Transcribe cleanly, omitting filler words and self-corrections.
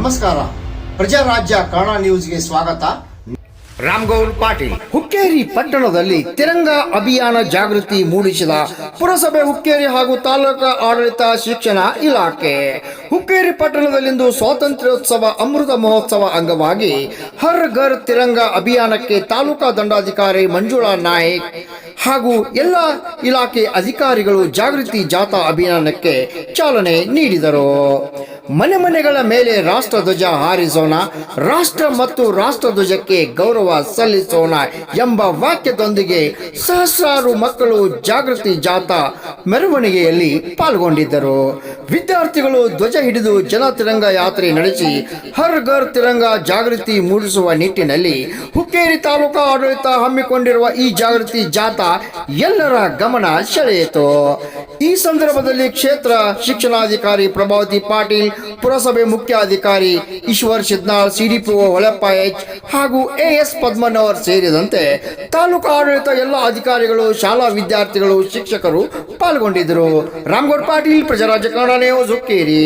ನಮಸ್ಕಾರ. ಪ್ರಜಾರಾಜ್ಯ ಕನ್ನಡ ನ್ಯೂಸ್ಗೆ ಸ್ವಾಗತ. ರಾಮಗೌಡ ಪಾಟೀಲ್. ಹುಕ್ಕೇರಿ ಪಟ್ಟಣದಲ್ಲಿ ತಿರಂಗ ಅಭಿಯಾನ ಜಾಗೃತಿ ಮೂಡಿಸಿದ ಪುರಸಭೆ ಹುಕ್ಕೇರಿ ಹಾಗೂ ತಾಲೂಕಾ ಆಡಳಿತ ಶಿಕ್ಷಣ ಇಲಾಖೆ. ಹುಕ್ಕೇರಿ ಪಟ್ಟಣದಲ್ಲಿಂದು ಸ್ವಾತಂತ್ರ್ಯೋತ್ಸವ ಅಮೃತ ಮಹೋತ್ಸವ ಅಂಗವಾಗಿ ಹರ್ ಘರ್ ತಿರಂಗ ಅಭಿಯಾನಕ್ಕೆ ತಾಲೂಕಾ ದಂಡಾಧಿಕಾರಿ ಮಂಜುಳಾ ನಾಯ್ಕ್ ಹಾಗೂ ಎಲ್ಲ ಇಲಾಖೆ ಅಧಿಕಾರಿಗಳು ಜಾಗೃತಿ ಜಾಥಾ ಅಭಿಯಾನಕ್ಕೆ ಚಾಲನೆ ನೀಡಿದರು. ಮನೆ ಮನೆಗಳ ಮೇಲೆ ರಾಷ್ಟ್ರಧ್ವಜ ಹಾರಿಸೋಣ, ರಾಷ್ಟ್ರ ಮತ್ತು ರಾಷ್ಟ್ರಧ್ವಜಕ್ಕೆ ಗೌರವ ಸಲ್ಲಿಸೋಣ ಎಂಬ ವಾಕ್ಯದೊಂದಿಗೆ ಸಹಸ್ರಾರು ಮಕ್ಕಳು ಜಾಗೃತಿ ಜಾಥಾ ಮೆರವಣಿಗೆಯಲ್ಲಿ ಪಾಲ್ಗೊಂಡಿದ್ದರು. ವಿದ್ಯಾರ್ಥಿಗಳು ಧ್ವಜ ಹಿಡಿದು ಜನ ತಿರಂಗ ಯಾತ್ರೆ ನಡೆಸಿ ಹರ್ ಘರ್ ತಿರಂಗ ಜಾಗೃತಿ ಮೂಡಿಸುವ ನಿಟ್ಟಿನಲ್ಲಿ ಹುಕ್ಕೇರಿ ತಾಲೂಕಾ ಆಡಳಿತ ಹಮ್ಮಿಕೊಂಡಿರುವ ಈ ಜಾಗೃತಿ ಜಾಥಾ ಎಲ್ಲರ ಗಮನ ಸೆಳೆಯಿತು. ಈ ಸಂದರ್ಭದಲ್ಲಿ ಕ್ಷೇತ್ರ ಶಿಕ್ಷಣಾಧಿಕಾರಿ ಪ್ರಭಾವತಿ ಪಾಟೀಲ್, ಪುರಸಭೆ ಮುಖ್ಯಾಧಿಕಾರಿ ಈಶ್ವರ್ ಸಿದ್ನಾಳ್, ಸಿಡಿಪಿಒ ಹೊಳೆಪ್ಪ ಎಚ್ ಹಾಗೂ ಎಎಸ್ ಪದ್ಮನವರ್ ಸೇರಿದಂತೆ ತಾಲೂಕು ಆಡಳಿತ ಎಲ್ಲ ಅಧಿಕಾರಿಗಳು, ಶಾಲಾ ವಿದ್ಯಾರ್ಥಿಗಳು, ಶಿಕ್ಷಕರು ಪಾಲ್ಗೊಂಡಿದ್ದರು. ರಾಮಗೌಡ ಪಾಟೀಲ್, ಪ್ರಜಾರಾಜ್ಯ ಕನ್ನಡ ನ್ಯೂಸ್, ಹುಕ್ಕೇರಿ.